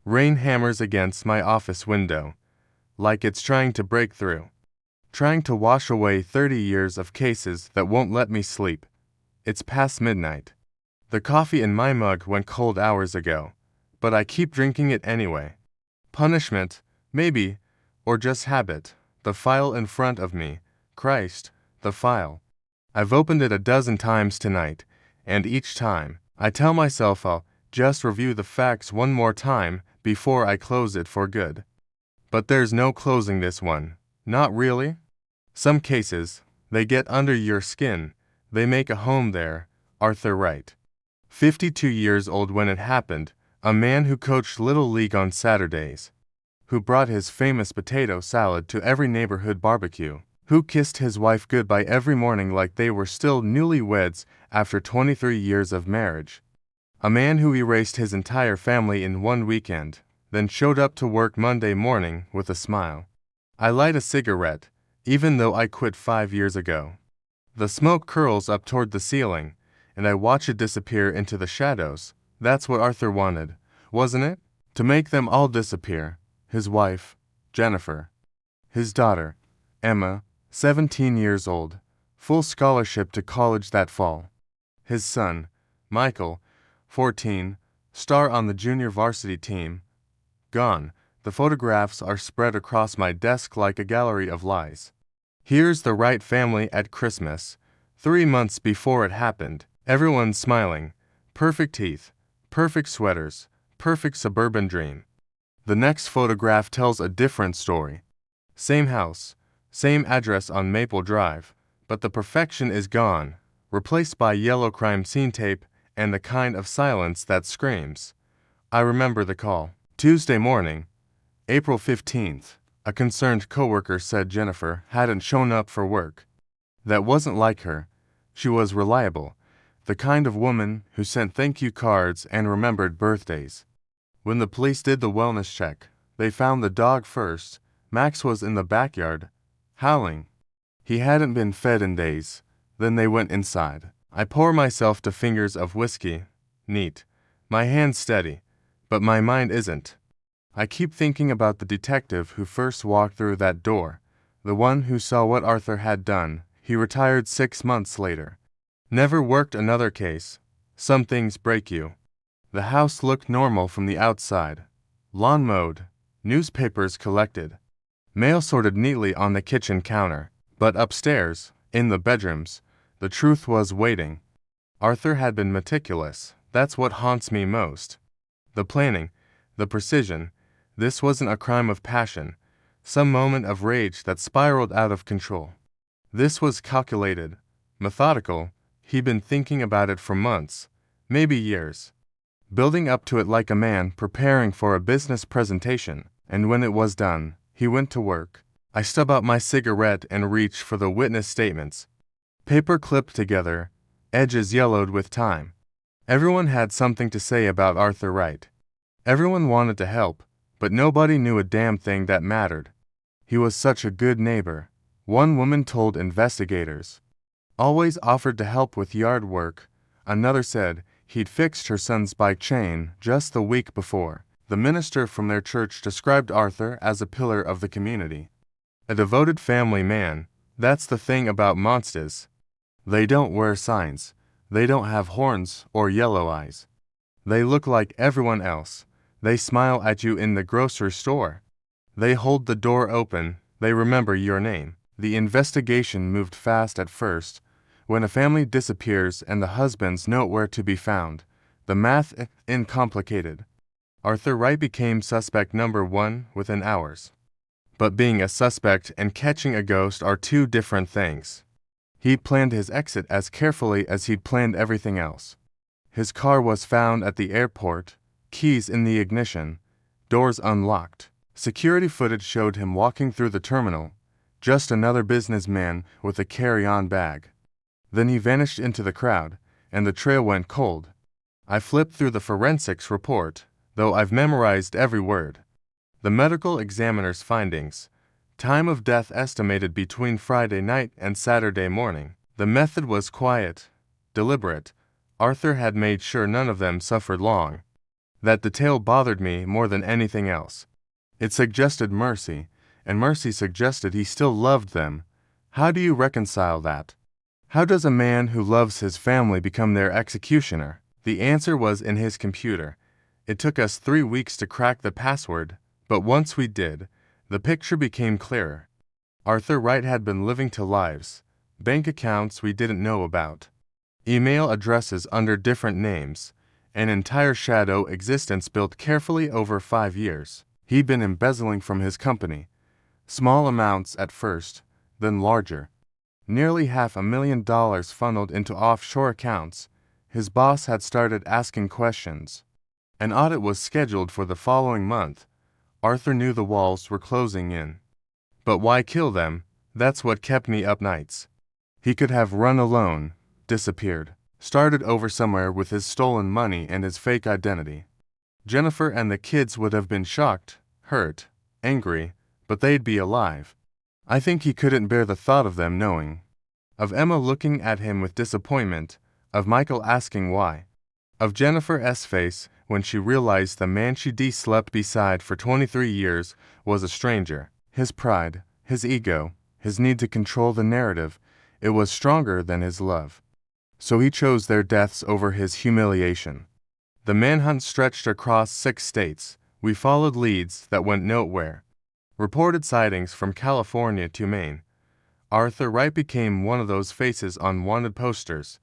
Rain hammers against my office window, like it's trying to break through. Trying to wash away 30 years of cases that won't let me sleep. It's past midnight. The coffee in my mug went cold hours ago, but I keep drinking it anyway. Punishment, maybe, or just habit. The file in front of me. Christ, the file. I've opened it a dozen times tonight, and each time, I tell myself I'll just review the facts one more time before I close it for good. But there's no closing this one. Not really. Some cases, they get under your skin. They make a home there. Arthur Wright. 52 years old when it happened, a man who coached Little League on Saturdays, who brought his famous potato salad to every neighborhood barbecue, who kissed his wife goodbye every morning like they were still newlyweds after 23 years of marriage. A man who erased his entire family in one weekend, then showed up to work Monday morning with a smile. I light a cigarette, even though I quit 5 years ago. The smoke curls up toward the ceiling, and I watch it disappear into the shadows. That's what Arthur wanted, wasn't it? To make them all disappear. His wife, Jennifer. His daughter, Emma, 17 years old, full scholarship to college that fall. His son, Michael, 14, star on the junior varsity team. Gone. The photographs are spread across my desk like a gallery of lies. Here's the Wright family at Christmas, 3 months before it happened. Everyone's smiling. Perfect teeth, perfect sweaters, perfect suburban dream. The next photograph tells a different story. Same house, same address on Maple Drive, but the perfection is gone, replaced by yellow crime scene tape and the kind of silence that screams. I remember the call. Tuesday morning, April 15th, a concerned coworker said Jennifer hadn't shown up for work. That wasn't like her. She was reliable. The kind of woman who sent thank you cards and remembered birthdays. When the police did the wellness check, they found the dog first. Max was in the backyard, howling. He hadn't been fed in days. Then they went inside. I pour myself to fingers of whiskey. Neat. My hand steady, but my mind isn't. I keep thinking about the detective who first walked through that door, the one who saw what Arthur had done. He retired 6 months later. Never worked another case. Some things break you. The house looked normal from the outside. Lawn mowed, newspapers collected, mail sorted neatly on the kitchen counter. But upstairs, in the bedrooms, the truth was waiting. Arthur had been meticulous. That's what haunts me most. The planning, the precision. This wasn't a crime of passion, some moment of rage that spiraled out of control. This was calculated, methodical. He'd been thinking about it for months, maybe years, building up to it like a man preparing for a business presentation, and when it was done, he went to work. I stub out my cigarette and reach for the witness statements. Paper clipped together, edges yellowed with time. Everyone had something to say about Arthur Wright. Everyone wanted to help, but nobody knew a damn thing that mattered. He was such a good neighbor, one woman told investigators. Always offered to help with yard work. Another said he'd fixed her son's bike chain just the week before. The minister from their church described Arthur as a pillar of the community. A devoted family man. That's the thing about monsters. They don't wear signs. They don't have horns or yellow eyes. They look like everyone else. They smile at you in the grocery store. They hold the door open. They remember your name. The investigation moved fast at first. When a family disappears and the husbands know where to be found, the math uncomplicated. Arthur Wright became suspect number 1 within hours. But being a suspect and catching a ghost are two different things. He'd planned his exit as carefully as he'd planned everything else. His car was found at the airport, keys in the ignition, doors unlocked. Security footage showed him walking through the terminal, just another businessman with a carry-on bag. Then he vanished into the crowd, and the trail went cold. I flipped through the forensics report, though I've memorized every word. The medical examiner's findings. Time of death estimated between Friday night and Saturday morning. The method was quiet, deliberate. Arthur had made sure none of them suffered long. That detail bothered me more than anything else. It suggested mercy, and mercy suggested he still loved them. How do you reconcile that? How does a man who loves his family become their executioner? The answer was in his computer. It took us 3 weeks to crack the password, but once we did, the picture became clearer. Arthur Wright had been living 2 lives, bank accounts we didn't know about, email addresses under different names, an entire shadow existence built carefully over 5 years. He'd been embezzling from his company, small amounts at first, then larger. Nearly $500,000 funneled into offshore accounts. His boss had started asking questions. An audit was scheduled for the following month. Arthur knew the walls were closing in. But why kill them? That's what kept me up nights. He could have run alone, disappeared, started over somewhere with his stolen money and his fake identity. Jennifer and the kids would have been shocked, hurt, angry, but they'd be alive. I think he couldn't bear the thought of them knowing. Of Emma looking at him with disappointment, of Michael asking why. Of Jennifer's face when she realized the man she slept beside for 23 years was a stranger. His pride, his ego, his need to control the narrative, it was stronger than his love. So he chose their deaths over his humiliation. The manhunt stretched across 6 states. We followed leads that went nowhere. Reported sightings from California to Maine. Arthur Wright became one of those faces on wanted posters,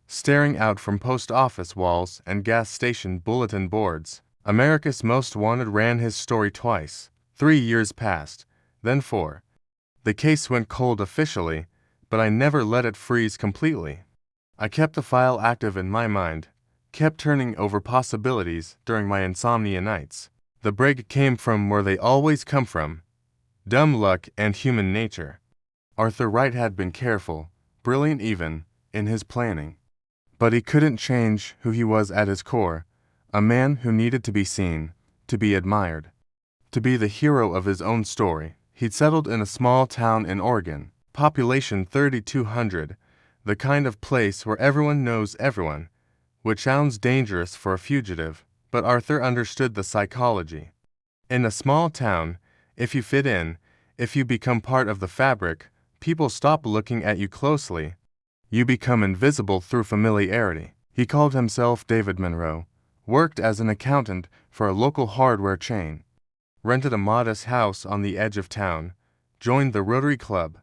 staring out from post office walls and gas station bulletin boards. America's Most Wanted ran his story twice. 3 years passed, then 4. The case went cold officially, but I never let it freeze completely. I kept the file active in my mind, kept turning over possibilities during my insomnia nights. The break came from where they always come from: dumb luck and human nature. Arthur Wright had been careful, brilliant even, in his planning. But he couldn't change who he was at his core, a man who needed to be seen, to be admired, to be the hero of his own story. He'd settled in a small town in Oregon, population 3,200, the kind of place where everyone knows everyone, which sounds dangerous for a fugitive, but Arthur understood the psychology. In a small town, if you fit in, if you become part of the fabric, people stop looking at you closely. You become invisible through familiarity. He called himself David Monroe, worked as an accountant for a local hardware chain, rented a modest house on the edge of town, joined the Rotary Club,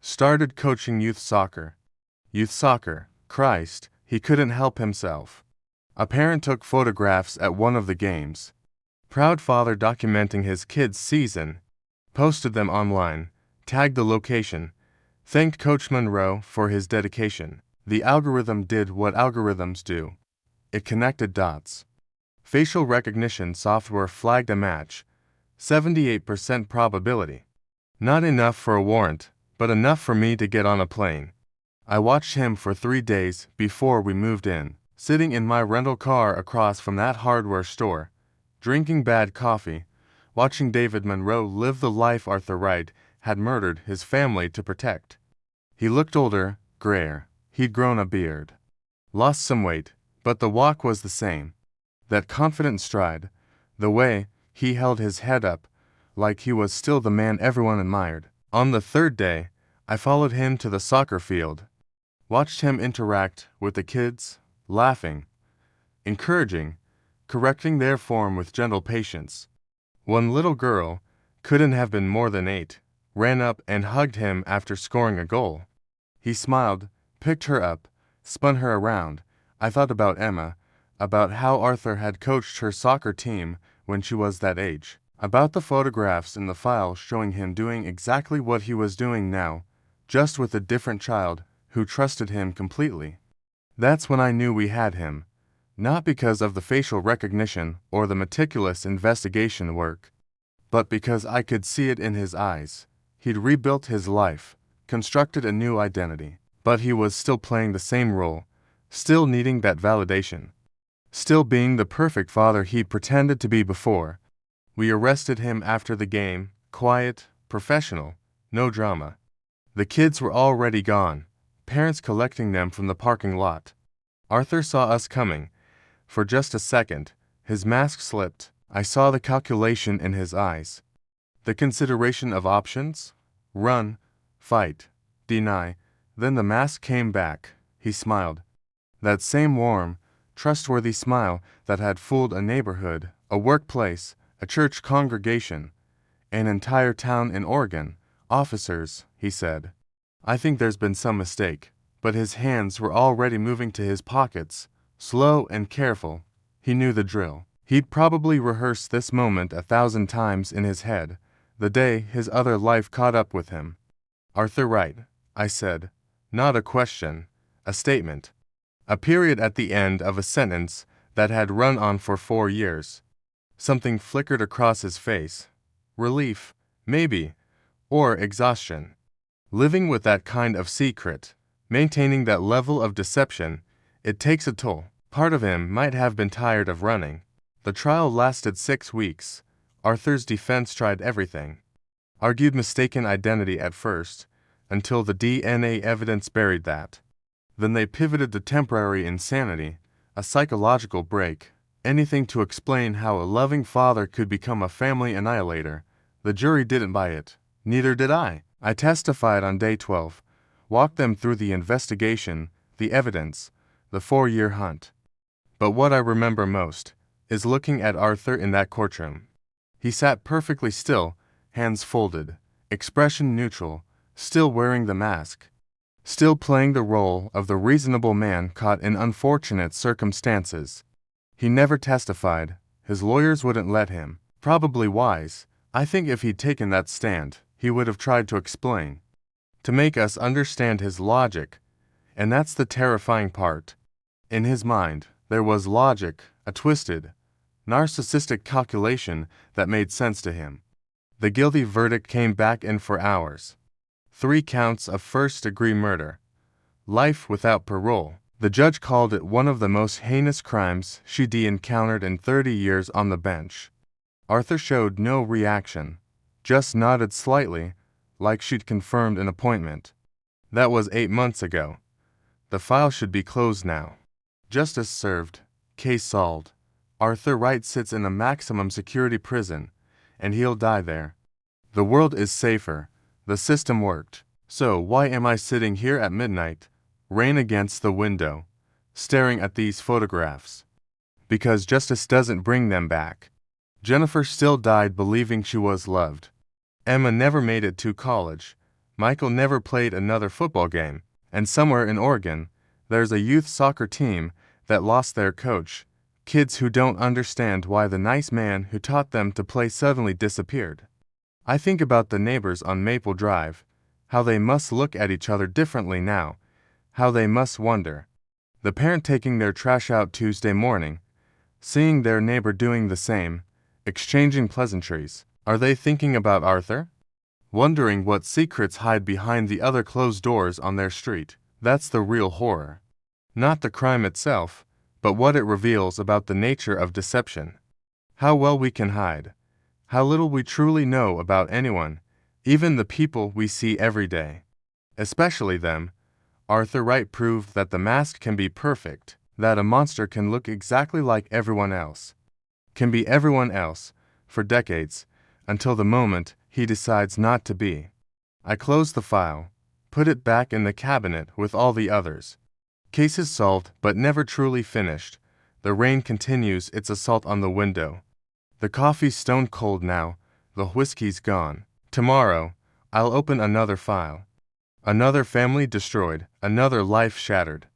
started coaching youth soccer. Youth soccer, Christ, he couldn't help himself. A parent took photographs at one of the games. Proud father documenting his kid's season, posted them online, tagged the location, thanked Coach Monroe for his dedication. The algorithm did what algorithms do. It connected dots. Facial recognition software flagged a match. 78% probability. Not enough for a warrant, but enough for me to get on a plane. I watched him for 3 days before we moved in, sitting in my rental car across from that hardware store, drinking bad coffee, watching David Monroe live the life Arthur Wright had murdered his family to protect. He looked older, grayer. He'd grown a beard, lost some weight, but the walk was the same. That confident stride, the way he held his head up, like he was still the man everyone admired. On the 3rd day, I followed him to the soccer field, watched him interact with the kids, laughing, encouraging, correcting their form with gentle patience. One little girl, couldn't have been more than 8, ran up and hugged him after scoring a goal. He smiled, picked her up, spun her around. I thought about Emma, about how Arthur had coached her soccer team when she was that age, about the photographs in the file showing him doing exactly what he was doing now, just with a different child who trusted him completely. That's when I knew we had him, not because of the facial recognition or the meticulous investigation work, but because I could see it in his eyes. He'd rebuilt his life, constructed a new identity, but he was still playing the same role, still needing that validation, still being the perfect father he'd pretended to be before. We arrested him after the game, quiet, professional, no drama. The kids were already gone, parents collecting them from the parking lot. Arthur saw us coming. For just a second, His mask slipped. I saw the calculation in his eyes. The consideration of options? Run, fight, deny. Then the mask came back. He smiled. That same warm, trustworthy smile that had fooled a neighborhood, a workplace, a church congregation, an entire town in Oregon. Officers, he said. I think there's been some mistake. But his hands were already moving to his pockets, slow and careful. He knew the drill. He'd probably rehearsed this moment 1,000 times in his head, the day his other life caught up with him. Arthur Wright, I said. Not a question, a statement. A period at the end of a sentence that had run on for 4 years. Something flickered across his face. Relief, maybe, or exhaustion. Living with that kind of secret, maintaining that level of deception, it takes a toll. Part of him might have been tired of running. The trial lasted 6 weeks. Arthur's defense tried everything. Argued mistaken identity at first, until the DNA evidence buried that. Then they pivoted to temporary insanity, a psychological break, anything to explain how a loving father could become a family annihilator. The jury didn't buy it. Neither did I. I testified on day 12, walked them through the investigation, the evidence, the 4-year hunt. But what I remember most is looking at Arthur in that courtroom. He sat perfectly still, hands folded, expression neutral, still wearing the mask, still playing the role of the reasonable man caught in unfortunate circumstances. He never testified. His lawyers wouldn't let him. Probably wise. I think if he'd taken that stand, he would have tried to explain, to make us understand his logic. And that's the terrifying part. In his mind, there was logic, a twisted, narcissistic calculation that made sense to him. The guilty verdict came back in for hours. 3 counts of first-degree murder. Life without parole. The judge called it one of the most heinous crimes she'd encountered in 30 years on the bench. Arthur showed no reaction, just nodded slightly, like she'd confirmed an appointment. That was 8 months ago. The file should be closed now. Justice served. Case solved. Arthur Wright sits in a maximum security prison, and he'll die there. The world is safer. The system worked. So why am I sitting here at midnight, rain against the window, staring at these photographs? Because justice doesn't bring them back. Jennifer still died believing she was loved. Emma never made it to college. Michael never played another football game. And somewhere in Oregon, there's a youth soccer team that lost their coach. Kids who don't understand why the nice man who taught them to play suddenly disappeared. I think about the neighbors on Maple Drive, how they must look at each other differently now, how they must wonder. The parent taking their trash out Tuesday morning, seeing their neighbor doing the same, exchanging pleasantries. Are they thinking about Arthur? Wondering what secrets hide behind the other closed doors on their street. That's the real horror. Not the crime itself, but what it reveals about the nature of deception. How well we can hide. How little we truly know about anyone, even the people we see every day. Especially them. Arthur Wright proved that the mask can be perfect, that a monster can look exactly like everyone else. Can be everyone else, for decades, until the moment he decides not to be. I closed the file, put it back in the cabinet with all the others. Cases solved but never truly finished. The rain continues its assault on the window. The coffee's stone cold now, the whiskey's gone. Tomorrow, I'll open another file. Another family destroyed, another life shattered.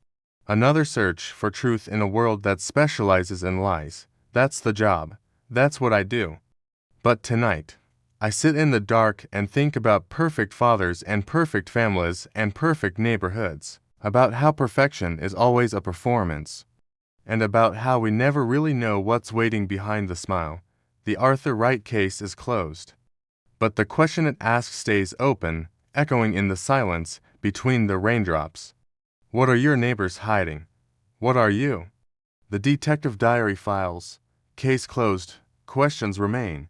Another search for truth in a world that specializes in lies. That's the job. That's what I do. But tonight, I sit in the dark and think about perfect fathers and perfect families and perfect neighborhoods, about how perfection is always a performance, and about how we never really know what's waiting behind the smile. The Arthur Wright case is closed. But the question it asks stays open, echoing in the silence between the raindrops. What are your neighbors hiding? What are you? The detective diary files. Case closed. Questions remain.